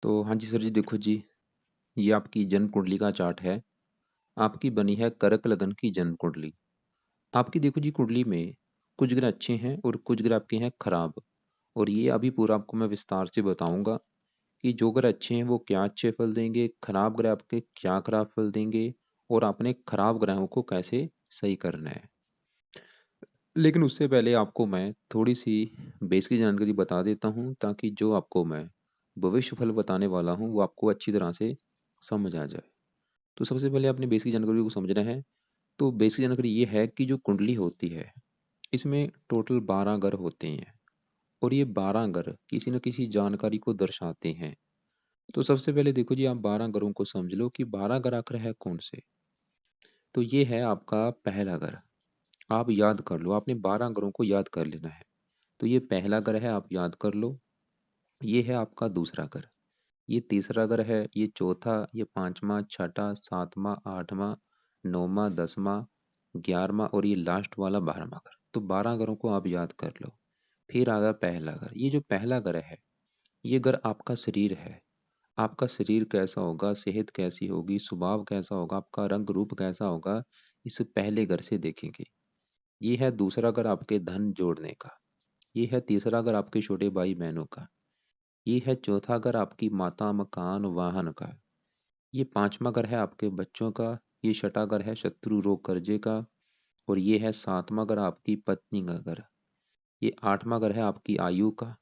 तो हाँ जी सर जी, देखो जी, ये आपकी जन्म कुंडली का चार्ट है। आपकी बनी है कर्क लगन की जन्म कुंडली। आपकी देखो जी कुंडली में कुछ ग्रह अच्छे हैं और कुछ ग्रह आपके हैं खराब। और ये अभी पूरा आपको मैं विस्तार से बताऊंगा कि जो ग्रह अच्छे हैं वो क्या अच्छे फल देंगे, खराब ग्रह आपके क्या खराब फल देंगे, और आपने खराब ग्रहों को कैसे सही करना है। लेकिन उससे पहले आपको मैं थोड़ी सी बेस की जानकारी बता देता हूँ, ताकि जो आपको मैं भविष्य फल बताने वाला हूँ वो आपको अच्छी तरह से समझ आ जाए। तो सबसे पहले आपने बेसिक जानकारी को समझना है। तो बेसिक जानकारी ये है कि जो कुंडली होती है, इसमें टोटल 12 ग्रह होते हैं। और ये 12 ग्रह किसी न किसी जानकारी को दर्शाते हैं। तो सबसे पहले देखो जी, आप 12 ग्रहों को समझ लो कि 12 ग्रह आखिर है कौन से। तो ये है आपका पहला ग्रह। आप याद कर लो, आपने 12 ग्रहों को याद कर लेना है। तो ये पहला ग्रह है, आप याद कर लो। ये है आपका दूसरा ग्रह। ये तीसरा ग्रह है, ये चौथा, ये पांचवा, छठा, सातवां, आठवां, नौवां, दसवां, 11वां और ये लास्ट वाला 12वां ग्रह। तो 12 ग्रहों को आप याद कर लो। फिर आ गया पहला ग्रह। ये जो पहला ग्रह है, ये ग्रह आपका शरीर है। आपका शरीर कैसा होगा, सेहत कैसी होगी, स्वभाव कैसा होगा, आपका रंग रूप कैसा होगा, इस पहले घर से देखेंगे। ये है दूसरा घर आपके धन जोड़ने का। ये है तीसरा घर आपके छोटे भाई बहनों का। ये है चौथा घर आपकी माता, मकान, वाहन का। ये पांचवा घर है आपके बच्चों का। ये छठा घर है शत्रु, रोग, कर्जे का। और ये है सातवां घर आपकी पत्नी का घर। ये आठवां घर है आपकी आयु का।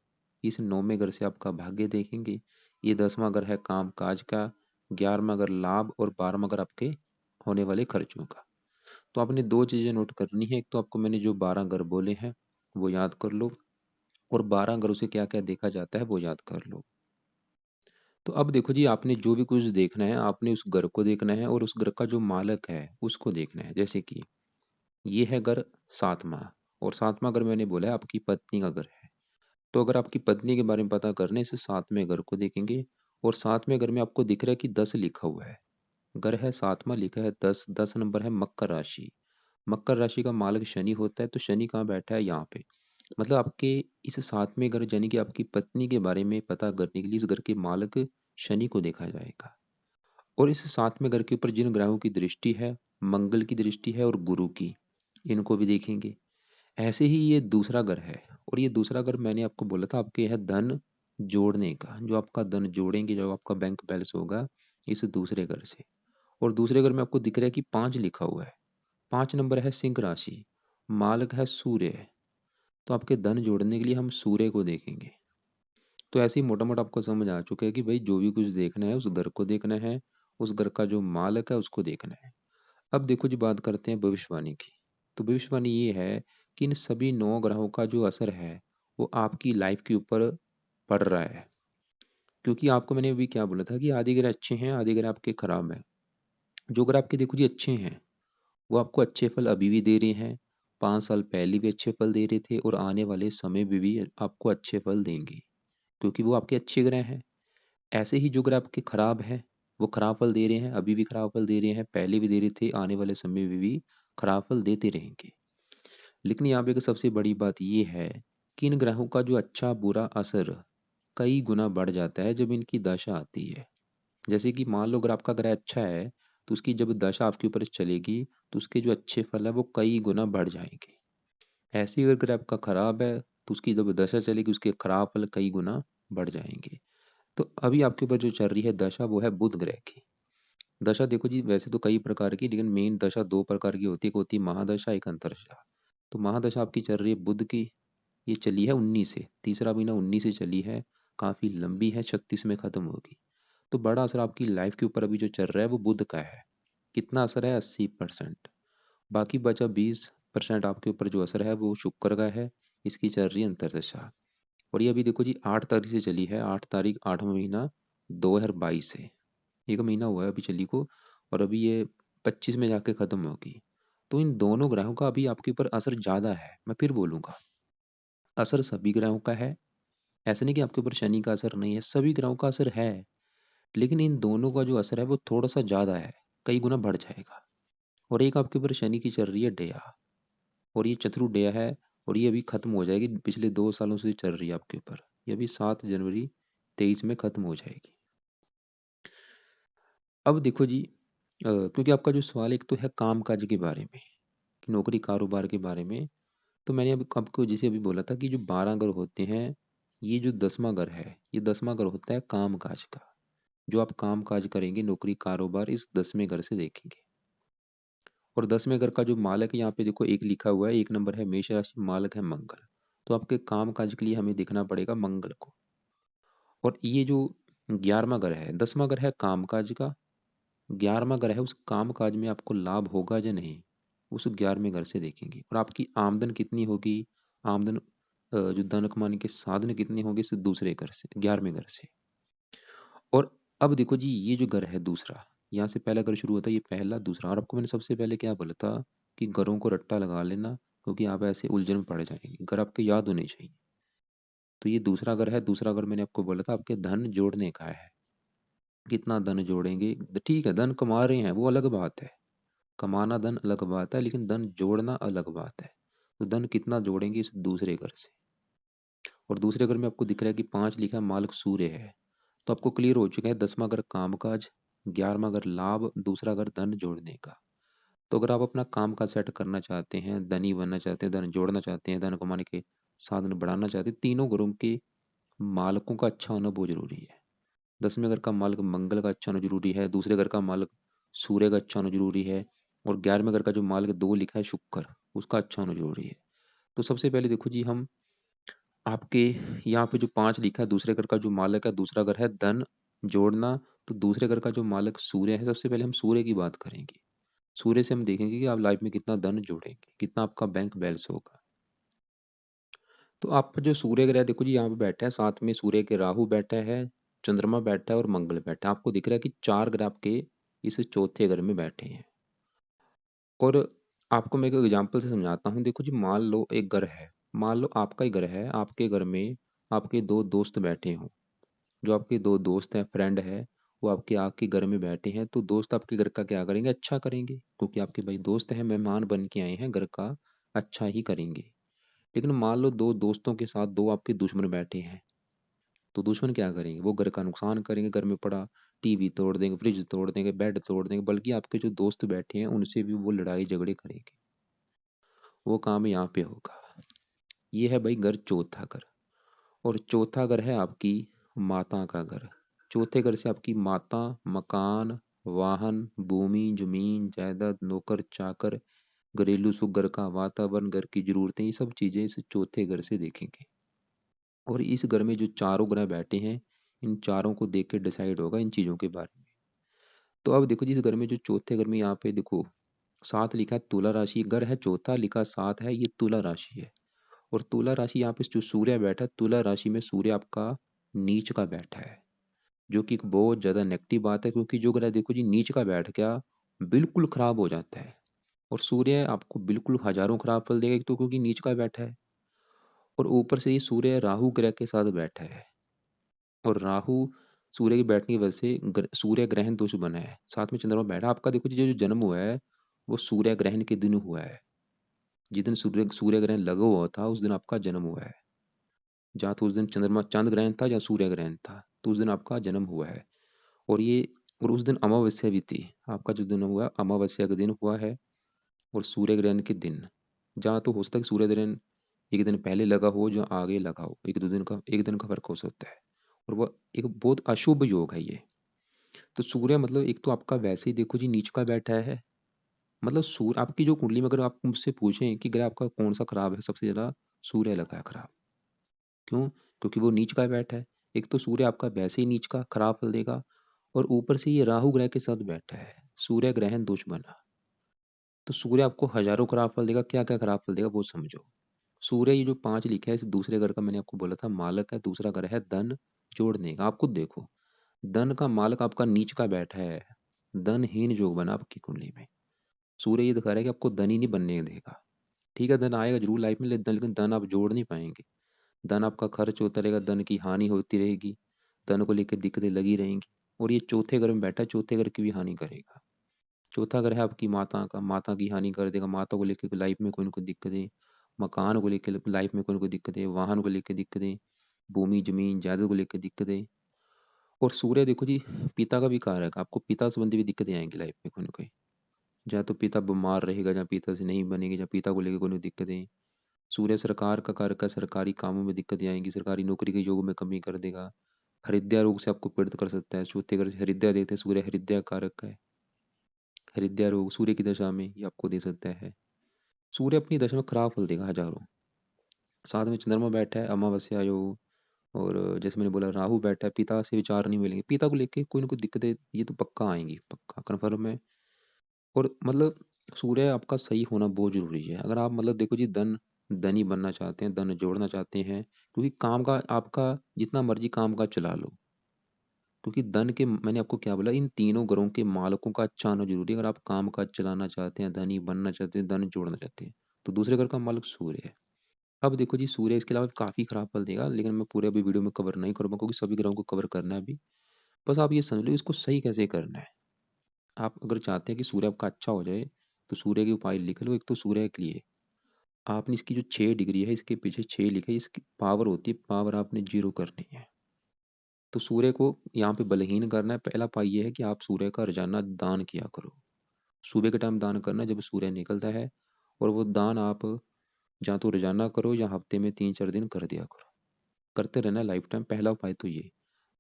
इस नौवें घर से आपका भाग्य देखेंगे। ये 10वां घर है काम काज का। 11वां घर लाभ, और 12वां घर आपके होने वाले खर्चों का। तो आपने दो चीजें नोट करनी है। एक तो आपको मैंने जो 12 घर बोले हैं वो याद कर लो, और 12 घरों से क्या क्या देखा जाता है वो याद कर लो। तो अब देखो जी, आपने जो भी कुछ देखना है, आपने उस घर को देखना है और उस घर का जो मालक है उसको देखना है। जैसे कि ये है घर सातवां, और सातवां घर मैंने बोला है आपकी पत्नी का घर है। तो अगर आपकी पत्नी के बारे में पता करने से सातवें घर को देखेंगे। और सातवें घर में आपको दिख रहा है कि 10 लिखा हुआ है। घर है सातवां, लिखा है 10। 10 नंबर है मकर राशि। मकर राशि का मालक शनि होता है। तो शनि कहाँ बैठा है, यहाँ पे। मतलब आपके इस सातवें घर यानी कि आपकी पत्नी के बारे में पता करने के लिए इस घर के मालक शनि को देखा जाएगा। और इस सातवें घर के ऊपर जिन ग्रहों की दृष्टि है, मंगल की दृष्टि है और गुरु की, इनको भी देखेंगे। ऐसे ही ये दूसरा घर है। और ये दूसरा घर मैंने आपको बोला था आपके है धन जोड़ने का। जो आपका धन जोड़ेंगे, जो आपका बैंक बैलेंस होगा इस दूसरे घर से। और दूसरे घर में आपको दिख रहा है कि 5 लिखा हुआ है। 5 नंबर है सिंह राशि। मालक है सूर्य। तो आपके धन जोड़ने के लिए हम सूर्य को देखेंगे। तो ऐसे ही मोटा मोटा आपको समझ आ चुका है कि भाई जो भी कुछ देखना है उस घर को देखना है। उस घर का जो मालक है उसको देखना है। अब देखो जी, बात करते हैं भविष्यवाणी की। तो भविष्यवाणी ये है कि इन सभी 9 ग्रहों का जो असर है वो आपकी लाइफ के ऊपर पड़ रहा है। क्योंकि आपको मैंने अभी क्या बोला था कि आधे ग्रह अच्छे हैं, आधे ग्रह आपके खराब हैं। जो ग्रह आपके देखो जी अच्छे हैं वो आपको अच्छे फल अभी भी दे रहे हैं। 5 साल पहले भी अच्छे फल दे रहे थे और आने वाले समय में भी आपको अच्छे फल देंगे, क्योंकि वो आपके अच्छे ग्रह हैं। ऐसे ही जो ग्रह आपके खराब है वो खराब फल दे रहे हैं, अभी भी खराब फल दे रहे हैं, पहले भी दे रहे थे, आने वाले समय में भी खराब फल देते रहेंगे। लेकिन यहाँ पे एक सबसे बड़ी बात ये है कि इन ग्रहों का जो अच्छा बुरा असर कई गुना बढ़ जाता है जब इनकी दशा आती है। जैसे कि मान लो अगर आपका ग्रह अच्छा है, तो उसकी जब दशा आपके ऊपर चलेगी तो उसके जो अच्छे फल है वो कई गुना बढ़ जाएंगे। ऐसे ही अगर ग्रह आपका खराब है तो उसकी जब दशा चलेगी उसके खराब फल कई गुना बढ़ जाएंगे। तो अभी आपके ऊपर जो चल रही है दशा वो है बुध ग्रह की दशा। देखो जी, वैसे तो कई प्रकार की, लेकिन मेन दशा दो प्रकार की होती है। एक होती है महादशा, एक अंतरदशा। तो महादशा आपकी चल रही है बुध की। ये चली है 19 से, तीसरा महीना 19 से चली है। काफी लंबी है, 36 में खत्म होगी। तो बड़ा असर आपकी लाइफ के ऊपर अभी जो चल रहा है वो बुध का है। कितना असर है, 80%। बाकी बचा 20% आपके ऊपर जो असर है वो शुक्र का है। इसकी चल रही है अंतरदशा। और ये अभी देखो जी 8 तारीख से चली है। 8 तारीख, 8वां महीना 2022 से। एक महीना हुआ है अभी चली को। और अभी ये 25 में जाके खत्म होगी। तो इन दोनों ग्रहों का अभी आपके ऊपर असर ज्यादा है। मैं फिर बोलूंगा, असर सभी ग्रहों का है। ऐसा नहीं कि आपके ऊपर शनि का असर नहीं है, सभी ग्रहों का असर है। लेकिन इन दोनों का जो असर है वो थोड़ा सा ज्यादा है, कई गुना बढ़ जाएगा। और एक आपके ऊपर शनि की चल रही है डेया, और ये चतुर डेया है। और ये अभी खत्म हो जाएगी, पिछले 2 सालों से चल रही है आपके ऊपर। ये अभी 7 जनवरी 23 में खत्म हो जाएगी। अब देखो जी, क्योंकि आपका जो सवाल एक तो है काम-काज के बारे में, कि नौकरी कारोबार के बारे में, तो मैंने अभी आपको जैसे अभी बोला था कि जो 12 घर होते हैं, ये जो 10वां घर है, ये 10वां घर होता है काम-काज का। जो आप काम-काज करेंगे, नौकरी कारोबार इस 10वें घर से देखेंगे। और 10वें घर का जो मालक है, यहाँ पे देखो एक लिखा हुआ है, 1 नंबर है मेष राशि, मालक है मंगल। तो आपके काम-काज के लिए हमें देखना पड़ेगा मंगल को। और ये जो 11वां घर है, 10वां घर है काम-काज का, 11वां घर है उस काम-काज में आपको लाभ होगा या नहीं, उस 11वें घर से देखेंगे। और आपकी आमदन कितनी होगी, आमदन जो धन कमाने के साधन कितने होंगे, इस दूसरे घर से, 11वें घर से। और अब देखो जी, ये जो घर है दूसरा, यहाँ से पहला घर शुरू होता है, ये पहला दूसरा। और आपको मैंने सबसे पहले क्या बोला था कि घरों को रट्टा लगा लेना, क्योंकि आप ऐसे उलझन में पड़ जाएंगे, घर आपके याद होने चाहिए। तो ये दूसरा घर है, दूसरा घर मैंने आपको बोला था आपके धन जोड़ने का है, कितना धन जोड़ेंगे। ठीक है, धन कमा रहे हैं वो अलग बात है, कमाना धन अलग बात है, लेकिन धन जोड़ना अलग बात है। तो धन कितना जोड़ेंगे इस दूसरे घर से। और दूसरे घर में आपको दिख रहा है कि 5 लिखा है, मालिक सूर्य है। तो आपको क्लियर हो चुका है, 10वां घर कामकाज, 11वां घर लाभ, दूसरा घर धन जोड़ने का। तो अगर आप अपना काम का सेट करना चाहते हैं, धनी बनना चाहते हैं, धन जोड़ना चाहते हैं, धन कमाने के साधन बढ़ाना चाहते हैं, तीनों घरों के मालकों का अच्छा होना बहुत जरूरी है। 10वें घर का मालिक मंगल का अच्छा होना जरूरी है, दूसरे घर का मालिक सूर्य का अच्छा होना जरूरी है, और 11वें घर का जो मालिक 2 लिखा है शुक्र, उसका अच्छा होना जरूरी है। तो सबसे पहले देखो जी, हम आपके यहाँ पे जो 5 लिखा है, दूसरे घर का जो मालिक है, दूसरा घर है धन जोड़ना, तो दूसरे घर का जो मालिक सूर्य है, सबसे पहले हम सूर्य की बात करेंगे। सूर्य से हम देखेंगे कि आप लाइफ में कितना धन जोड़ेंगे, कितना आपका बैंक बैलेंस होगा। तो आपका जो सूर्य ग्रह देखो जी, यहाँ पे बैठा है, साथ में सूर्य के राहु बैठा है, चंद्रमा बैठा है और मंगल बैठा है। आपको दिख रहा है कि 4 ग्रह आपके इस चौथे घर में बैठे हैं। और आपको मैं एक एग्जांपल से समझाता हूँ। देखो जी, मान लो एक घर है, मान लो आपका ही घर है, आपके घर में आपके 2 दोस्त बैठे हों। जो आपके 2 दोस्त हैं, फ्रेंड है, वो आपके घर में बैठे हैं, तो दोस्त आपके घर का क्या करेंगे, अच्छा करेंगे, क्योंकि आपके भाई दोस्त हैं, मेहमान बन के आए हैं, घर का अच्छा ही करेंगे। लेकिन मान लो 2 दोस्तों के साथ 2 आपके दुश्मन बैठे हैं, तो दुश्मन क्या करेंगे, वो घर का नुकसान करेंगे, घर में पड़ा टीवी तोड़ देंगे, फ्रिज तोड़ देंगे, बेड तोड़ देंगे, बल्कि आपके जो दोस्त बैठे हैं उनसे भी वो लड़ाई झगड़े करेंगे। वो काम यहाँ पे होगा। ये है भाई घर, चौथा घर। और चौथा घर है आपकी माता का घर। चौथे घर से आपकी माता, मकान, वाहन, भूमि, जमीन, जायदाद, नौकर चाकर, घरेलू सुख, घर का वातावरण, घर की जरूरतें, ये सब चीजें इस चौथे घर से देखेंगे। और इस घर में जो चारों ग्रह बैठे हैं, इन चारों को देख के डिसाइड होगा इन चीजों के बारे में। तो अब देखो जिस घर में, जो चौथे घर में, यहाँ पे देखो 7 लिखा है, तुला राशि घर है, चौथा लिखा 7 है, ये तुला राशि है। और तुला राशि, यहाँ पे जो सूर्य बैठा है, तुला राशि में सूर्य आपका नीच का बैठा है, जो कि एक बहुत ज्यादा नेगेटिव बात है, क्योंकि जो ग्रह देखो जी नीच का बैठ गया, बिल्कुल खराब हो जाता है। और सूर्य आपको बिल्कुल हजारों खराब फल देगा, एक तो क्योंकि नीच का बैठा है, और ऊपर से ये सूर्य राहु ग्रह के साथ बैठा है। और राहु सूर्य के बैठने की वजह से सूर्य ग्रहण दोष बना है, साथ में चंद्रमा बैठा। आपका देखो जी, जो जन्म हुआ है वो सूर्य ग्रहण के दिन हुआ है। जिस दिन सूर्य ग्रहण लगा हुआ था, उस दिन आपका जन्म हुआ है। जहाँ तो उस दिन चंद्रमा चांद ग्रहण था या सूर्य ग्रहण था, तो उस दिन आपका जन्म हुआ है। और ये, और उस दिन अमावस्या भी थी। आपका जो दिन हुआ, अमावस्या का दिन हुआ है, और सूर्य ग्रहण के दिन, जहाँ तो हो सकता है कि सूर्य ग्रहण एक दिन पहले लगा हो, जो आगे लगा हो, एक दिन का फर्क हो सकता है। और वह एक बहुत अशुभ योग है ये। तो सूर्य मतलब, एक तो आपका वैसे ही देखो जी नीच का बैठा है, मतलब सूर्य आपकी जो कुंडली में, अगर आप मुझसे पूछें कि ग्रह आपका कौन सा खराब है, सबसे ज्यादा सूर्य लगा है खराब। क्यों? क्योंकि वो नीच का बैठा है। एक तो सूर्य आपका वैसे ही नीच का खराब फल देगा, और ऊपर से ये राहु ग्रह के साथ बैठा है, सूर्य ग्रहण दोष बना। तो सूर्य आपको हजारों खराब फल देगा। क्या क्या खराब फल देगा वो समझो। सूर्य, ये जो 5 लिखा है, इस दूसरे घर का मैंने आपको बोला था मालक है, दूसरा घर है धन जोड़ने का। आप खुद देखो, धन का मालक आपका नीच का बैठा है, धनहीन योग बना आपकी कुंडली में। सूर्य ये दिखा रहा है कि आपको धन ही नहीं बनने देगा। ठीक है, धन आएगा जरूर लाइफ में, लेकिन धन आप जोड़ नहीं पाएंगे। धन आपका खर्च होता रहेगा, धन की हानि होती रहेगी, धन को लेकर दिक्कतें लगी रहेंगी। और ये चौथे घर में बैठा है, चौथे घर की भी हानि करेगा। चौथा घर है आपकी माता का, माता की हानि कर देगा, माता को लेकर लाइफ में कोई ना कोई दिक्कतें, मकान को लेकर लाइफ में कोई ना कोई दिक्कतें, वाहन को लेकर दिक्कतें, भूमि जमीन जायदाद को लेकर दिक्कतें। और सूर्य देखो जी पिता का भी कारक है, आपको पिता संबंधी भी दिक्कतें आएंगी लाइफ में कोई ना कोई। जहाँ तो पिता बीमार रहेगा, जहाँ पिता से नहीं बनेगी, जहाँ पिता को लेकर कोई दिक्कतें। सूर्य सरकार का कारक है, सरकारी कामों में दिक्कतें आएंगी, सरकारी नौकरी के योग में कमी कर देगा। हृदय रोग से आपको पीड़ित कर सकता है, चौथे घर से हृदय देते हैं, सूर्य हृदय कारक है। हृदय रोग सूर्य की दशा में ये आपको दे सकता है। सूर्य अपनी दशा में खराब फल देगा हजारों। साथ में चंद्रमा बैठा है, अमावस्या योग। और जैसे मैंने बोला राहु बैठा है, पिता से विचार नहीं मिलेंगे, पिता को लेके कोई ना कोई दिक्कतें ये तो पक्का आएंगी, पक्का कन्फर्म है। और मतलब सूर्य आपका सही होना बहुत जरूरी है। अगर आप मतलब देखो जी धनी बनना चाहते हैं, धन जोड़ना चाहते हैं, क्योंकि काम का आपका जितना मर्जी काम का चला लो, क्योंकि धन के मैंने आपको क्या बोला, इन तीनों ग्रहों के मालकों का अच्छा होना जरूरी है। अगर आप काम काज चलाना चाहते हैं, धनी बनना चाहते हैं, धन जोड़ना चाहते हैं, तो दूसरे घर का मालक सूर्य है। अब देखो जी सूर्य इसके अलावा काफी खराब फल देगा, लेकिन मैं पूरे अभी वीडियो में कवर नहीं करूंगा, क्योंकि सभी ग्रहों को कवर करना है अभी। बस आप ये समझ लो इसको सही कैसे करना है। आप अगर चाहते हैं कि सूर्य आपका अच्छा हो जाए, तो सूर्य के उपाय लिख लो। एक तो सूर्य के लिए आपने इसकी जो 6 डिग्री है, इसके पीछे 6 लिखा है, इसकी पावर होती है, पावर आपने 0 करनी है। तो सूर्य को यहाँ पे बलहीन करना है। पहला उपाय ये है कि आप सूर्य का रोजाना दान किया करो। सुबह के टाइम दान करना जब सूर्य निकलता है, और वो दान आप या तो रोजाना करो या हफ्ते में 3-4 दिन कर दिया करो। करते रहना लाइफ टाइम। पहला उपाय तो ये।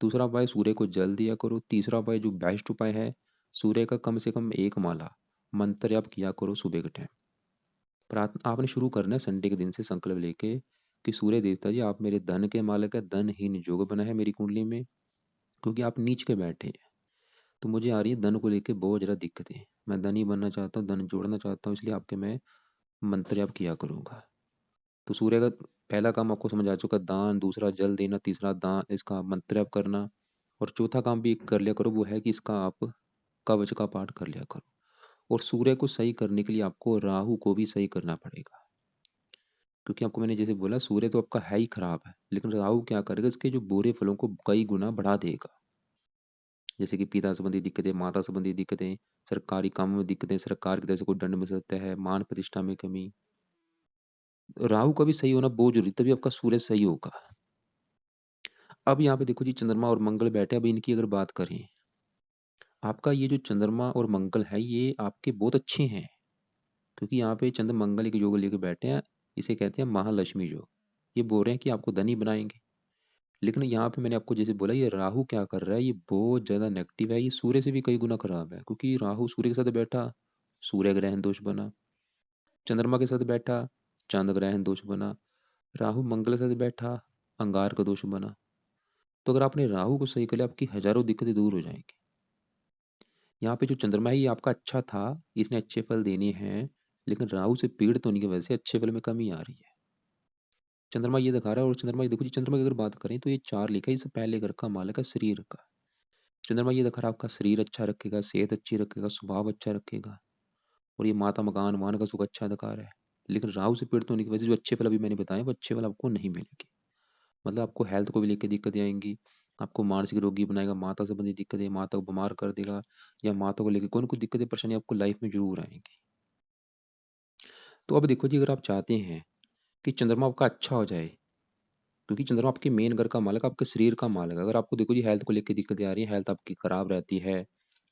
दूसरा उपाय सूर्य को जल दिया करो। तीसरा उपाय जो बेस्ट उपाय है, सूर्य का कम से कम एक माला मंत्र आप किया करो सुबह के टाइम। प्रार्थना आपने शुरू करना है संडे के दिन से, संकल्प लेके कि सूर्य देवता जी आप मेरे धन के मालिक है, धन ही निजोग बना है मेरी कुंडली में, क्योंकि आप नीच के बैठे हैं। तो मुझे आ रही है धन को लेके बहुत ज़्यादा दिक्कतें। मैं धनी बनना चाहता हूँ, धन जोड़ना चाहता हूँ, इसलिए आपके मैं मंत्र आप किया करूँगा। तो सूर्य का पहला काम आपको समझ आ चुका, दान। दूसरा जल देना। तीसरा दान इसका मंत्र आप करना। और चौथा काम भी कर लिया करो, वो है कि इसका आप कवच का पाठ कर लिया करो। और सूर्य को सही करने के लिए आपको राहु को भी सही करना पड़ेगा, क्योंकि आपको मैंने जैसे बोला सूर्य तो आपका है ही खराब है, लेकिन राहु क्या करेगा, इसके जो बुरे फलों को कई गुना बढ़ा देगा। जैसे कि पिता संबंधी दिक्कतें, माता संबंधी दिक्कतें, सरकारी कामों में दिक्कतें, सरकार की तरफ से कोई दंड मिल सकता है, मान प्रतिष्ठा में कमी। राहु का भी सही होना बहुत जरूरी, तभी आपका सूर्य सही होगा। अब यहाँ पे देखो जी चंद्रमा और मंगल बैठे। अब इनकी अगर बात करें, आपका ये जो चंद्रमा और मंगल है ये आपके बहुत अच्छे हैं, क्योंकि यहाँ पे चंद्र मंगल के योग लेके बैठे हैं। इसे कहते हैं महालक्ष्मी योग। ये बोल रहे हैं कि आपको धनी बनाएंगे। लेकिन यहाँ पे मैंने आपको जैसे बोला, ये राहु क्या कर रहा है, ये बहुत ज्यादा नेगेटिव है, ये सूर्य से भी कई गुना खराब है, क्योंकि राहु सूर्य के साथ बैठा, सूर्य ग्रहण दोष बना। चंद्रमा के साथ बैठा, चांद ग्रहण दोष बना। राहु मंगल के साथ बैठा, अंगार का दोष बना। तो अगर आपने राहु को सही कर लिया, आपकी हजारों दिक्कतें दूर हो जाएंगी। यहाँ पे जो चंद्रमा है ये आपका अच्छा था, इसने अच्छे फल देने हैं, लेकिन राहु से पीड़ित होने की वजह से अच्छे फल में कमी आ रही है। चंद्रमा ये दिखा रहा है। और चंद्रमा ये देखो जी, चंद्रमा की अगर बात करें तो ये 4 लिखा है, इससे पहले घर का मालक है शरीर का। चंद्रमा ये दिखा रहा है आपका शरीर अच्छा रखेगा, सेहत अच्छी रखेगा, स्वभाव अच्छा रखेगा। और ये माता मकान वाहन का सुख अच्छा दिखा रहा है। लेकिन राहु से पीड़ित होने की वजह से जो अच्छे फल अभी मैंने बताए, वो अच्छे फल आपको नहीं मिलेंगे। मतलब आपको हेल्थ को भी लेकर दिक्कतें आएंगी, आपको मानसिक रोगी बनाएगा, माता संबंधी दिक्कतें, माता को बीमार कर देगा, या माता को लेकर कोई ना कोई दिक्कतें परेशानी आपको लाइफ में जरूर आएंगी। तो अब देखो जी, अगर आप चाहते हैं कि चंद्रमा आपका अच्छा हो जाए, क्योंकि चंद्रमा आपके मेन घर का मालक, आपके शरीर का मालक है। अगर आपको देखो जी हेल्थ को लेकर दिक्कतें आ रही है, हेल्थ आपकी खराब रहती है,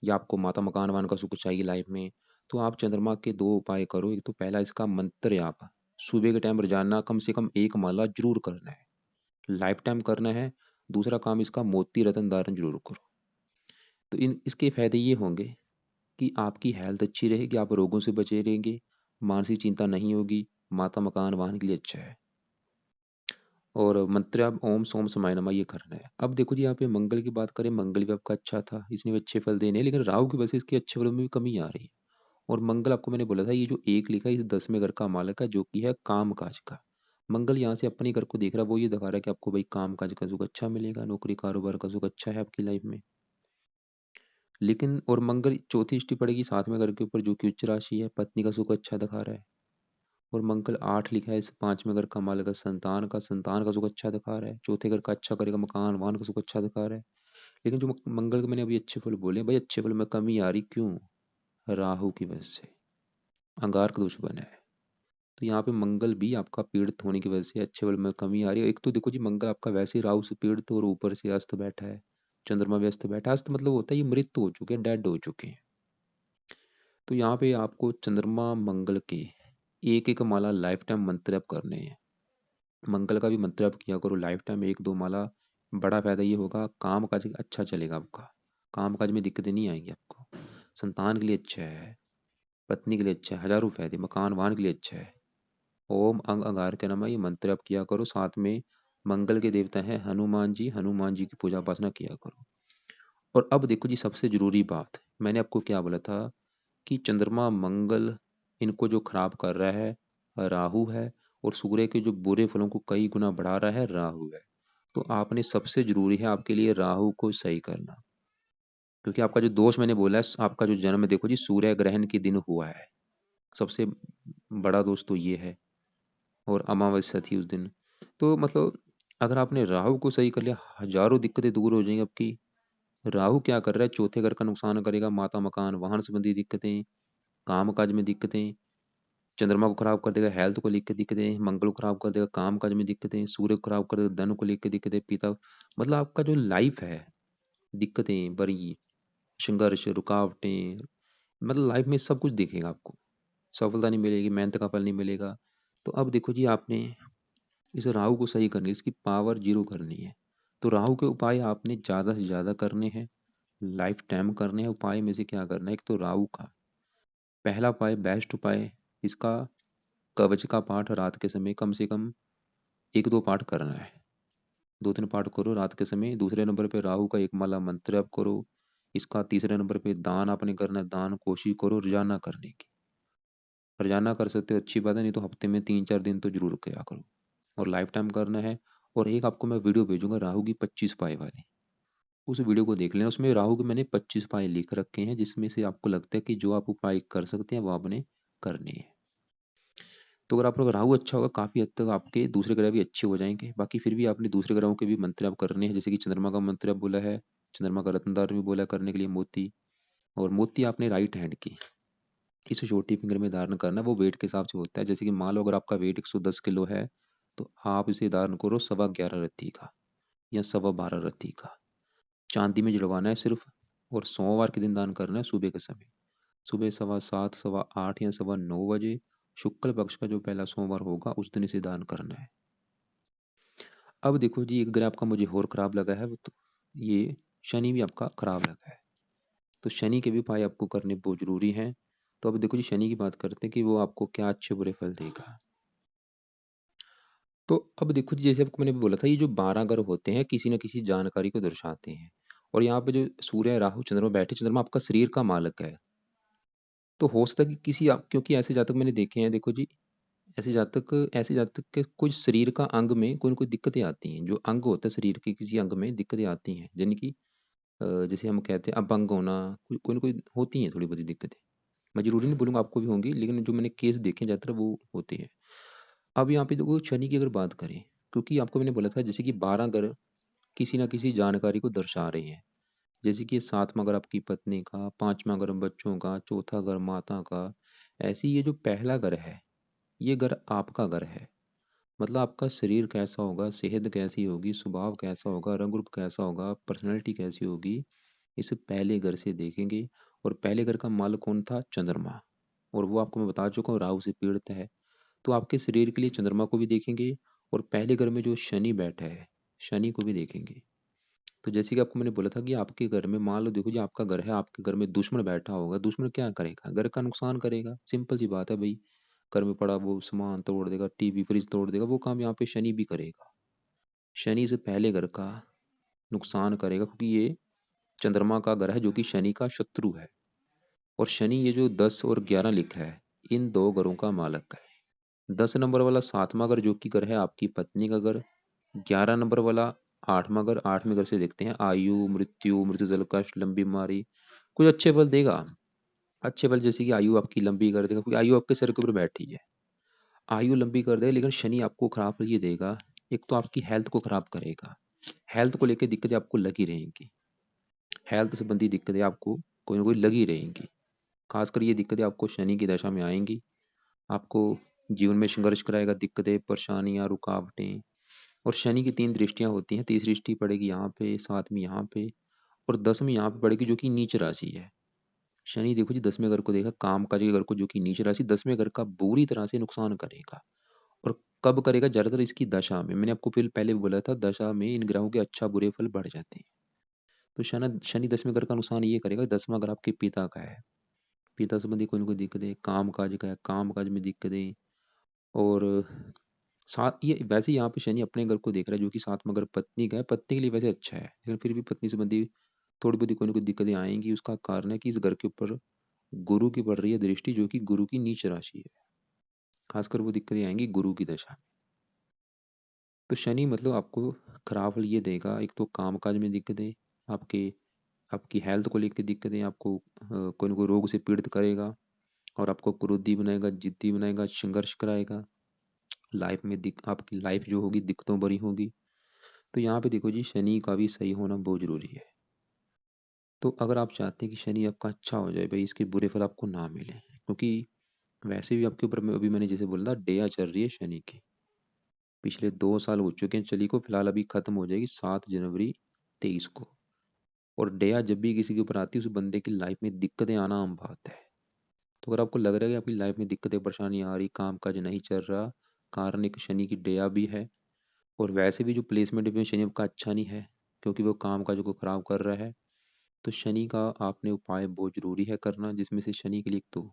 या आपको माता मकान वान का सुख चाहिए लाइफ में, तो आप चंद्रमा के 2 उपाय करो। एक तो पहला इसका मंत्र आप सुबह के टाइम रोजाना कम से कम एक माला जरूर करना है, लाइफ टाइम करना है। दूसरा काम इसका मोती रतन धारण जरूर करो। तो इन इसके फायदे ये होंगे कि आपकी हेल्थ अच्छी रहेगी, आप रोगों से बचे रहेंगे, मानसिक चिंता नहीं होगी, माता मकान वाहन के लिए अच्छा है। और मंत्र आप ओम सोम समाय नमः ये करना है। अब देखो जी यहाँ पे मंगल की बात करें, मंगल भी आपका अच्छा था, इसने भी अच्छे फल देने हैं, लेकिन राहु की वजह से इसके अच्छे फलों में भी कमी आ रही है। और मंगल आपको मैंने बोला था, ये जो एक लिखा है इस 10वें घर का मालक है, जो कि है काम काज का। मंगल यहाँ से अपने घर को देख रहा है, वो ये दिखा रहा है कि आपको भाई काम काज का सुख अच्छा मिलेगा, नौकरी कारोबार का सुख अच्छा है आपकी लाइफ में। लेकिन और मंगल चौथी दृष्टि पड़ेगी 7वें घर के ऊपर, जो कि उच्च राशि है, पत्नी का सुख अच्छा दिखा रहा है। और मंगल 8 लिखा है, इस 5वें घर का मालक है, संतान का सुख अच्छा दिखा रहा है, चौथे घर का अच्छा करेगा, मकान वाहन का सुख अच्छा दिखा रहा है। लेकिन जो मंगल के मैंने अभी अच्छे फल बोले, भाई अच्छे फल में कमी आ रही क्यों? राहु की वजह से, अंगार का दोष बना है। तो यहाँ पे मंगल भी आपका पीड़ित होने की वजह से अच्छे फल में कमी आ रही है। एक तो देखो जी मंगल आपका वैसे ही राहु से पीड़ित और ऊपर से अस्त बैठा है, चंद्रमा भी अस्त बैठा है। अस्त मतलब होता है ये मृत हो चुके हैं, डेड हो चुके हैं। तो यहाँ पे आपको चंद्रमा मंगल के एक एक माला लाइफ टाइम मंत्र जप करने हैं। मंगल का भी मंत्र जप किया करो लाइफ टाइम, एक दो माला। बड़ा फायदा ये होगा, काम काज अच्छा चलेगा आपका, काम काज में दिक्कतें नहीं आएंगी आपको, संतान के लिए अच्छा है, पत्नी के लिए अच्छा है, हजारों फायदे, मकान वाहन के लिए अच्छा है। ओम अंग अंगार के नाम ये मंत्र आप किया करो, साथ में मंगल के देवता हैं हनुमान जी, हनुमान जी की पूजा उपासना किया करो। और अब देखो जी, सबसे जरूरी बात, मैंने आपको क्या बोला था कि चंद्रमा मंगल इनको जो खराब कर रहा है राहु है, और सूर्य के जो बुरे फलों को कई गुना बढ़ा रहा है राहु है। तो आपने सबसे जरूरी है आपके लिए राहु को सही करना, क्योंकि आपका जो दोष मैंने बोला है, आपका जो जन्म देखो जी सूर्य ग्रहण के दिन हुआ है, सबसे बड़ा दोष तो ये है, और अमावस्या थी उस दिन। तो मतलब अगर आपने राहु को सही कर लिया, हजारों दिक्कतें दूर हो जाएंगी आपकी। राहु क्या कर रहा है, चौथे घर का नुकसान करेगा, माता मकान वाहन संबंधी दिक्कतें, काम काज में दिक्कतें, चंद्रमा को खराब कर देगा, हेल्थ को लेकर दिक्कतें, मंगल को खराब कर देगा, काम काज में दिक्कतें, सूर्य को खराब कर देगा, धन को लेकर दिक्कतें, पिता, मतलब आपका जो लाइफ है दिक्कतें बड़ी, संघर्ष, रुकावटें, मतलब लाइफ में सब कुछ दिखेगा आपको, सफलता नहीं मिलेगी, मेहनत का फल नहीं मिलेगा। तो अब देखो जी, आपने इस राहु को सही करनी है, इसकी पावर जीरो करनी है। तो राहु के उपाय आपने ज़्यादा से ज़्यादा करने हैं, लाइफ टाइम करने हैं। उपाय में से क्या करना है, एक तो राहु का पहला उपाय, बेस्ट उपाय इसका, कवच का पाठ रात के समय कम से कम एक दो पाठ करना है, दो तीन पाठ करो रात के समय। दूसरे नंबर पे राहु का एक माला मंत्र जप करो इसका। तीसरे नंबर पे दान आपने करना है, दान कोशिश करो रोजाना करने की, रोजाना कर सकते हो अच्छी बात है, नहीं तो हफ्ते में 3-4 दिन तो जरूर किया करो, और लाइफ टाइम करना है। और एक आपको मैं वीडियो भेजूंगा राहु की 25 उपाय वाली, उस वीडियो को देख लेना, उसमें राहु के मैंने 25 उपाय लिख रखे हैं, जिसमें से आपको लगता है कि जो आप उपाय कर सकते हैं वो आपने करने हैं। तो अगर आपका राहु अच्छा होगा, काफी हद तक आपके दूसरे ग्रह भी अच्छे हो जाएंगे। बाकी फिर भी आपने दूसरे ग्रहों के भी मंत्र आप करने हैं, जैसे कि चंद्रमा का मंत्र आप बोला है, चंद्रमा का रत्नदार भी बोला करने के लिए, मोती। और मोती आपने राइट हैंड की इस छोटी फिंगर में धारण करना, वो वेट के हिसाब से होता है। जैसे कि मान लो अगर आपका वेट 110 किलो है, तो आप इसे धारण करो 11.25 रत्ती का या 12.25 रत्ती का। चांदी में जड़वाना है सिर्फ, और सोमवार के दिन दान करना है सुबह के समय, सुबह 7:15, 8:15 या 9:15 शुक्ल पक्ष का जो पहला सोमवार होगा उस दिन इसे दान करना है। अब देखो जी, एक अगर आपका मुझे और खराब लगा है वो तो ये शनि भी आपका खराब लगा है, तो शनि के भी उपाय आपको करने बहुत जरूरी हैं। तो अब देखो जी, शनि की बात करते हैं कि वो आपको क्या अच्छे बुरे फल देगा। तो अब देखो जी, जैसे आपको मैंने बोला था, ये जो 12 ग्रह होते हैं किसी न किसी जानकारी को दर्शाते हैं। और यहाँ पे जो सूर्य राहु चंद्रमा बैठे, चंद्रमा आपका शरीर का मालक है। तो हो सकता है कि किसी आप, क्योंकि ऐसे जातक मैंने देखे हैं, देखो जी, ऐसे जातक के कुछ शरीर का अंग में कोई न कोई दिक्कतें आती हैं, जो अंग होता है शरीर के किसी अंग में दिक्कतें आती हैं, यानी कि जैसे हम कहते हैं अपंग होना, कोई न कोई होती हैं थोड़ी बहुत दिक्कतें। मैं जरूरी नहीं बोलूंगा आपको भी होंगी, लेकिन जो मैंने केस देखे ज्यादातर वो होते हैं। अब यहाँ पे देखो शनि की अगर बात करें, क्योंकि आपको मैंने बोला था जैसे कि 12 ग्रह किसी ना किसी जानकारी को दर्शा रहे हैं। जैसे कि 7वां घर आपकी पत्नी का, 5वां घर बच्चों का, चौथा घर माता का। ऐसे ही ये जो पहला घर है, ये घर आपका घर है। मतलब आपका शरीर कैसा होगा, सेहत कैसी होगी, स्वभाव कैसा होगा, रंग रूप कैसा होगा, पर्सनैलिटी कैसी होगी, इसे पहले घर से देखेंगे। और पहले घर का मालिक कौन था, चंद्रमा। और वो आपको मैं बता चुका हूँ राहु से पीड़ित है। तो आपके शरीर के लिए चंद्रमा को भी देखेंगे, और पहले घर में जो शनि बैठा है, शनि को भी देखेंगे। तो जैसे कि आपको मैंने बोला था कि आपके घर में मान लो, देखो जी आपका घर है, आपके घर में दुश्मन बैठा होगा, दुश्मन क्या करेगा, घर का नुकसान करेगा, सिंपल सी बात है भाई। घर में पड़ा वो सामान तोड़ देगा, टीवी फ्रिज तोड़ देगा, वो काम यहाँ पे शनि भी करेगा। शनि से पहले घर का नुकसान करेगा, क्योंकि ये चंद्रमा का घर है जो कि शनि का शत्रु है। और शनि ये जो 10 और 11 लिखा है, इन दो घरों का मालक है। 10 नंबर वाला 7वां घर जो कि घर है आपकी पत्नी का घर, 11 नंबर वाला 8वां घर, 8वें घर से देखते हैं आयु, मृत्यु, मृत्यु जल कष्ट, लंबी बीमारी, कुछ अच्छे फल देगा। अच्छे फल जैसे कि आयु आपकी लंबी कर देगा, क्योंकि आयु आपके सिर के ऊपर बैठी है, आयु लंबी कर देगा। लेकिन शनि आपको खराब फल ये देगा, एक तो आपकी हेल्थ को खराब करेगा, हेल्थ को लेकर दिक्कतें आपको लगी रहेंगी, हेल्थ संबंधी दिक्कतें आपको कोई ना कोई लगी रहेंगी। खासकर ये दिक्कतें आपको शनि की दशा में आएंगी, आपको जीवन में संघर्ष कराएगा, दिक्कतें, परेशानियां, रुकावटें। और शनि की 3 दृष्टियां होती हैं, तीसरी दृष्टि पड़ेगी यहाँ पे, 7वीं यहाँ पे, और 10 में यहाँ पे पड़ेगी जो कि नीच राशि है। शनि देखो जी 10वें घर को देखा, काम काज के घर को, जो कि नीच राशि 10वें घर का बुरी तरह से नुकसान करेगा। और कब करेगा? ज्यादातर इसकी दशा में। मैंने आपको फिर पहले भी बोला था, दशा में इन ग्रहों के अच्छा बुरे फल बढ़ जाते हैं। तो शनि शनि 10वें घर का नुकसान ये करेगा, 10वां घर आपके पिता का है, पिता संबंधी कोई ना कोई दिक्कतें, काम काज का है, काम काज में दिक्कतें। और साथ ये वैसे यहाँ पे शनि अपने घर को देख रहा है जो कि 7वां घर पत्नी का है, पत्नी के लिए वैसे अच्छा है, लेकिन फिर भी पत्नी संबंधी थोड़ी बहुत कोई ना कोई दिक्कतें आएंगी। उसका कारण है कि इस घर के ऊपर गुरु की पड़ रही है दृष्टि, जो कि गुरु की नीच राशि है। खासकर वो दिक्कतें आएंगी गुरु की दशा में। तो शनि मतलब आपको खराब फल ये देगा, एक तो काम काज में दिक्कतें, आपके आपकी हेल्थ को लेकर दिक्कतें, आपको कोई ना कोई रोग से पीड़ित करेगा, और आपको क्रोधी बनाएगा, जिद्दी बनाएगा, संघर्ष कराएगा। लाइफ में आपकी लाइफ जो होगी दिक्कतों भरी होगी। तो यहाँ पे देखो जी, शनि का भी सही होना बहुत जरूरी है। तो अगर आप चाहते हैं कि शनि आपका अच्छा हो जाए भाई, इसके बुरे फल आपको ना मिले, क्योंकि वैसे भी आपके ऊपर अभी मैंने जैसे बोला था, डेया चल रही है शनि की। पिछले 2 साल हो चुके हैं चली को, फिलहाल अभी खत्म हो जाएगी 7 जनवरी 23 को। और डेया जब भी किसी के ऊपर आती है, उस बंदे की लाइफ में दिक्कतें आना आम बात है। तो अगर आपको लग रहा है कि आपकी लाइफ में दिक्कतें परेशानी आ रही, काम काज नहीं चल रहा, कारण एक शनि की डेया भी है। और वैसे भी जो प्लेसमेंट में शनि आपका अच्छा नहीं है, क्योंकि वो काम काज को खराब कर रहा है। तो शनि का आपने उपाय बहुत जरूरी है करना, जिसमें से शनि के लिए एक तो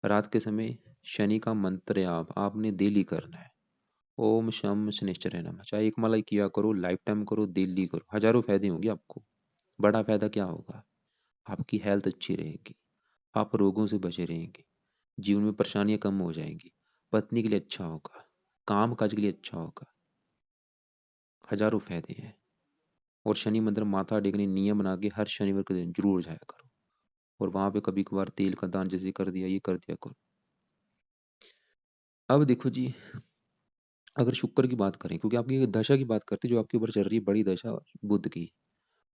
रात के समय शनि का मंत्र आपने डेली करना है। ओम शम शनिश्चराय नमः, चाहे एक माला ही किया करो, लाइफ टाइम करो, डेली करो, हजारों फायदे होंगे आपको। बड़ा फायदा क्या होगा? आपकी हेल्थ अच्छी रहेगी, आप रोगों से बचे रहेंगे, जीवन में परेशानियां कम हो जाएंगी, पत्नी के लिए अच्छा होगा, काम काज के लिए अच्छा होगा, हजारों फायदे हैं। और शनि मंदिर माथा टेकने नियम बना के हर शनिवार के दिन जरूर जाया करो, और वहां पे कभी कभार तेल का दान जैसे कर दिया, ये कर दिया करो। अब देखो जी, अगर शुक्र की बात करें, क्योंकि आपकी दशा की बात करते हैं, जो आपके ऊपर चल रही है बड़ी दशा बुध की,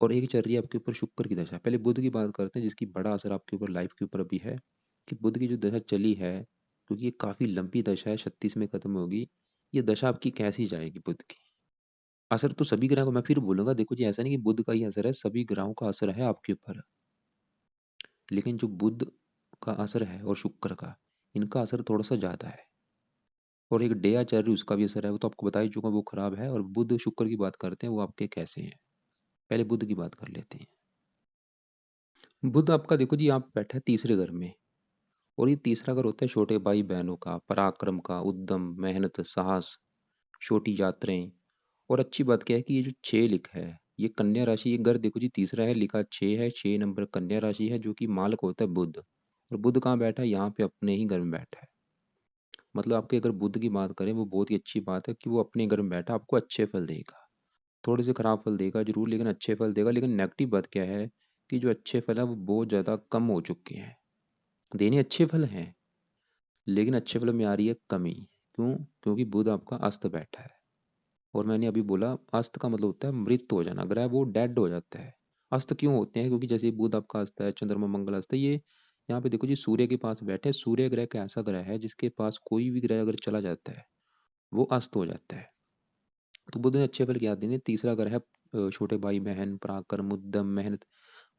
और एक चल रही है आपके ऊपर शुक्र की दशा। पहले बुध की बात करते हैं, जिसकी बड़ा असर आपके ऊपर लाइफ के ऊपर अभी है। कि बुध की जो दशा चली है, क्योंकि ये काफी लंबी दशा है, 36 में खत्म होगी। ये दशा आपकी कैसी जाएगी बुध की? असर तो सभी ग्रहों को, मैं फिर बोलूंगा, देखो जी ऐसा नहीं कि बुध का ही असर है, सभी ग्रहों का असर है आपके ऊपर। लेकिन जो बुध का असर है और शुक्र का, इनका असर थोड़ा सा ज्यादा है। और एक डेया चल रही उसका भी असर है, वो तो आपको बता ही चुका, वो खराब है। और बुध शुक्र की बात करते हैं, वो आपके कैसे हैं। पहले बुध की बात कर लेते हैं। बुध आपका देखो जी, आप बैठा है तीसरे घर में। और ये तीसरा घर होता है छोटे भाई बहनों का, पराक्रम का, उद्यम, मेहनत, साहस, छोटी यात्राएं। और अच्छी बात क्या है कि ये जो 6 लिखा है, ये कन्या राशि, ये घर देखो जी तीसरा है, लिखा 6 है, 6 नंबर कन्या राशि है, जो कि मालक होता है बुध। और बुध कहाँ बैठा है? यहाँ पे अपने ही घर में बैठा है। मतलब आपके अगर बुध की बात करें, वो बहुत ही अच्छी बात है कि वो अपने घर में बैठा आपको अच्छे फल देगा। थोड़े से खराब फल देगा जरूर, लेकिन अच्छे फल देगा। लेकिन नेगेटिव बात क्या है कि जो अच्छे फल है वो बहुत ज्यादा कम हो चुके हैं। देने अच्छे फल हैं, लेकिन अच्छे फल में आ रही है कमी। क्यों? क्योंकि बुध आपका अस्त बैठा है। और मैंने अभी बोला, अस्त का मतलब होता है मृत हो जाना, ग्रह वो डेड हो जाता है। अस्त क्यों होते हैं? क्योंकि जैसे बुध आपका अस्त है, चंद्रमा मंगल अस्त है, ये यहाँ पे देखो जी सूर्य के पास बैठे। सूर्य ग्रह का ऐसा ग्रह है जिसके पास कोई भी ग्रह अगर चला जाता है, वो अस्त हो जाता है। तो बुध ने अच्छे फल क्या देने? तीसरा ग्रह है छोटे भाई बहन, पराक्रम, उद्यम, मेहनत।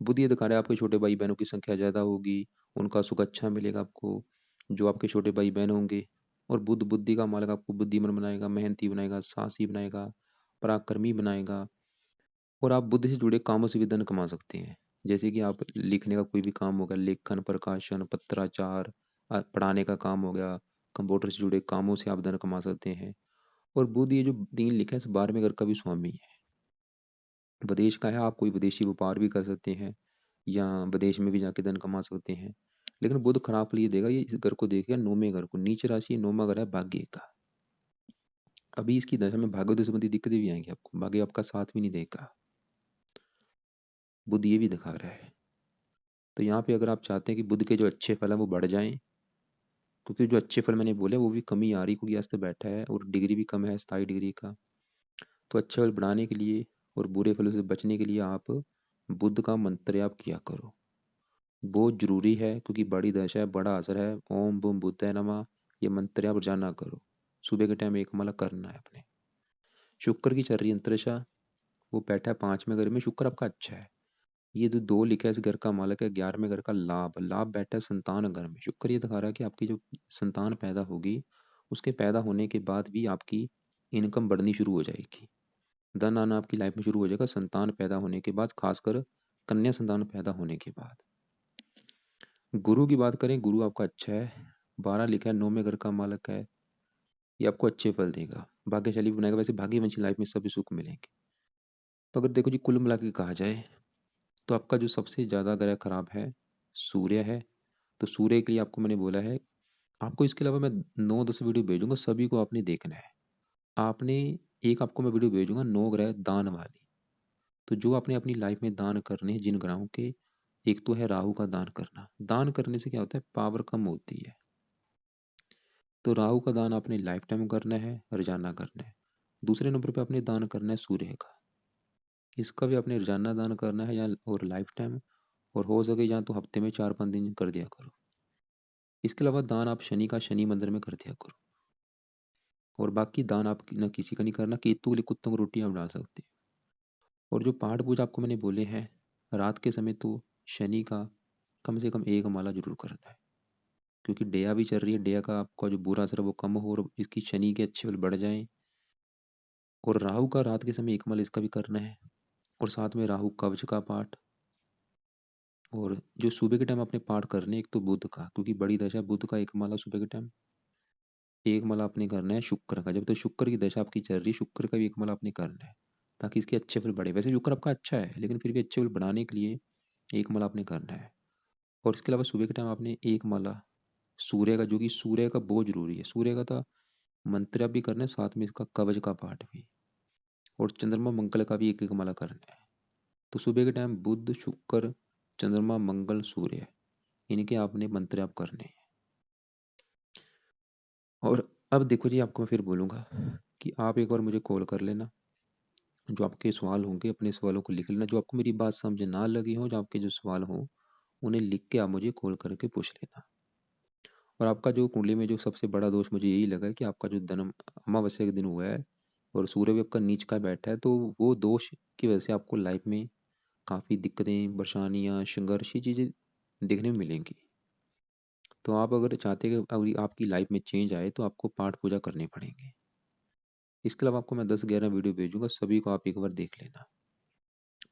बुध ये दिखा रहा है आपके छोटे भाई बहनों की संख्या ज्यादा होगी, उनका सुख अच्छा मिलेगा आपको, जो आपके छोटे भाई बहन होंगे। और बुध बुद्धि का मालक, आपको बुद्धिमान बनाएगा, मेहनती बनाएगा, साहसी बनाएगा, पराक्रमी बनाएगा। और आप बुद्धि से जुड़े कामों से भी धन कमा सकते हैं। जैसे कि आप लिखने का कोई भी काम हो गया, लेखन, प्रकाशन, पत्राचार, पढ़ाने का काम हो गया, कंप्यूटर से जुड़े कामों से आप धन कमा सकते हैं। और बुध ये जो 3 लिखा है, इस 12वें घर का भी स्वामी है। विदेश का है, आप कोई विदेशी व्यापार भी कर सकते हैं, या विदेश में भी जाके धन कमा सकते हैं। लेकिन बुध खराब फल ये देगा, ये इस घर को देखेगा, 9वें घर को, नीच राशि 9वां घर है भाग्य का। अभी इसकी दशा में भाग्य संबंधी दिक्कतें भी आएंगी आपको, भाग्य आपका साथ भी नहीं देगा, बुध ये भी दिखा रहा है। तो यहाँ पे अगर आप चाहते हैं कि बुध के जो अच्छे फल हैं वो बढ़ जाएं, क्योंकि जो अच्छे फल मैंने बोले वो भी कमी आ रही, क्योंकि अस्त बैठा है और डिग्री भी कम है, 27 डिग्री का। तो अच्छे फल बढ़ाने के लिए और बुरे फलों से बचने के लिए आप बुध का मंत्र आप किया करो, बहुत जरूरी है। क्योंकि बड़ी दशा है, बड़ा असर है। ओम बुम बुद्धाय नमः, ये मंत्र आप रोजाना करो। सुबह के टाइम एक माला करना है अपने। शुक्र की चल रही अंतरिक्षा, वो बैठा है 5वें घर में, शुक्र आपका अच्छा है। ये जो 2 लिखा है इस घर का मालक है, 11वें घर का लाभ, लाभ बैठा है संतान घर में। शुक्र ये दिखा रहा है कि आपकी जो संतान पैदा होगी, उसके पैदा होने के बाद भी आपकी इनकम बढ़नी शुरू हो जाएगी। धन आना आपकी लाइफ में शुरू हो जाएगा संतान पैदा होने के बाद, खासकर कन्या संतान पैदा होने के बाद। गुरु की बात करें, गुरु आपका अच्छा है, 12 लिखा है, 9वें घर का मालक है, ये आपको अच्छे फल देगा, भाग्यशाली बनाएगा। वैसे भाग्यवंशी लाइफ में सभी सुख मिलेंगे। तो अगर देखो जी कुल मिला के कहा जाए, तो आपका जो सबसे ज़्यादा ग्रह खराब है सूर्य है। तो सूर्य के लिए आपको मैंने बोला है, आपको इसके अलावा मैं 9-10 वीडियो भेजूंगा, सभी को आपने देखना है। आपने एक आपको मैं वीडियो भेजूंगा 9 ग्रह दान वाली। तो जो आपने अपनी लाइफ में दान करने हैं जिन ग्रहों के, एक तो है राहु का दान करना। दान करने से क्या होता है, पावर कम होती है। तो राहु का दान आपने लाइफ टाइम करना है, रोजाना करना है। दूसरे नंबर पे आपने दान करना है सूर्य का, इसका भी आपने रोजाना दान करना है या और लाइफ टाइम, और हो सके या तो हफ्ते में 4-5 दिन कर दिया करो। इसके अलावा दान आप शनि का शनि मंदिर में कर दिया करो। और बाकी दान आप न किसी का नहीं करना। केतु के लिए कुत्तों को रोटी आप डाल सकते हैं। और जो पाठ पूजा आपको मैंने बोले हैं, रात के समय तो शनि का कम से कम 1 माला जरूर करना है, क्योंकि डेया भी चल रही है। डेया का आपका जो बुरा असर है वो कम हो और इसकी शनि के अच्छे बल बढ़ जाएं। और राहु का रात के समय 1 माला इसका भी करना है। और साथ में राहु कवच का पाठ। और जो सुबह के टाइम आपने पाठ करने, एक तो बुध का, क्योंकि बड़ी दशा है, बुध का 1 माला सुबह के टाइम। 1 माला आपने करना है शुक्र का, जब तक तो शुक्र की दशा आपकी चल रही है, शुक्र का भी 1 माला आपने करना है, ताकि इसके अच्छे फल बढ़े। वैसे शुक्र आपका अच्छा है, लेकिन फिर भी अच्छे फल बढ़ाने के लिए 1 माला आपने करना है। और इसके अलावा सुबह के टाइम आपने 1 माला सूर्य का, जो कि सूर्य का बहुत जरूरी है, सूर्य का तो मंत्र आप भी करना है, साथ में इसका कवच का पाठ भी। और चंद्रमा मंगल का भी 1-1 माला करना है। तो सुबह के टाइम बुध शुक्र चंद्रमा मंगल सूर्य, इनके आपने मंत्र आप करने हैं। और अब देखो जी, आपको मैं फिर बोलूँगा कि आप एक बार मुझे कॉल कर लेना। जो आपके सवाल होंगे अपने सवालों को लिख लेना। जो आपको मेरी बात समझ ना लगी हो, जो आपके जो सवाल हों, उन्हें लिख के आप मुझे कॉल करके पूछ लेना। और आपका जो कुंडली में जो सबसे बड़ा दोष मुझे यही लगा है कि आपका जो जन्म अमावस्या के दिन हुआ है और सूर्य भी आपका नीच का बैठा है, तो वो दोष की वजह से आपको लाइफ में काफ़ी दिक्कतें, परेशानियाँ, संघर्ष, ये चीज़ें देखने में मिलेंगी। तो आप अगर चाहते हैं कि अगर आपकी लाइफ में चेंज आए, तो आपको पाठ पूजा करनी पड़ेंगे। इसके अलावा आपको मैं 10-11 वीडियो भेजूंगा, सभी को आप एक बार देख लेना।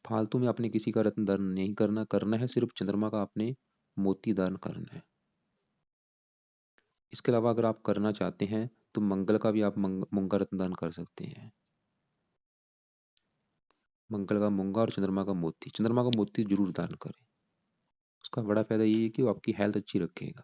फालतू में आपने किसी का रत्न दान नहीं करना, करना है सिर्फ चंद्रमा का आपने मोती दान करना है। इसके अलावा अगर आप करना चाहते हैं तो मंगल का भी आप मूंगा रत्न दान कर सकते हैं। मंगल का मूंगा और चंद्रमा का मोती, चंद्रमा का मोती जरूर दान करें। उसका बड़ा फायदा ये है कि वो आपकी हेल्थ अच्छी रखेगा।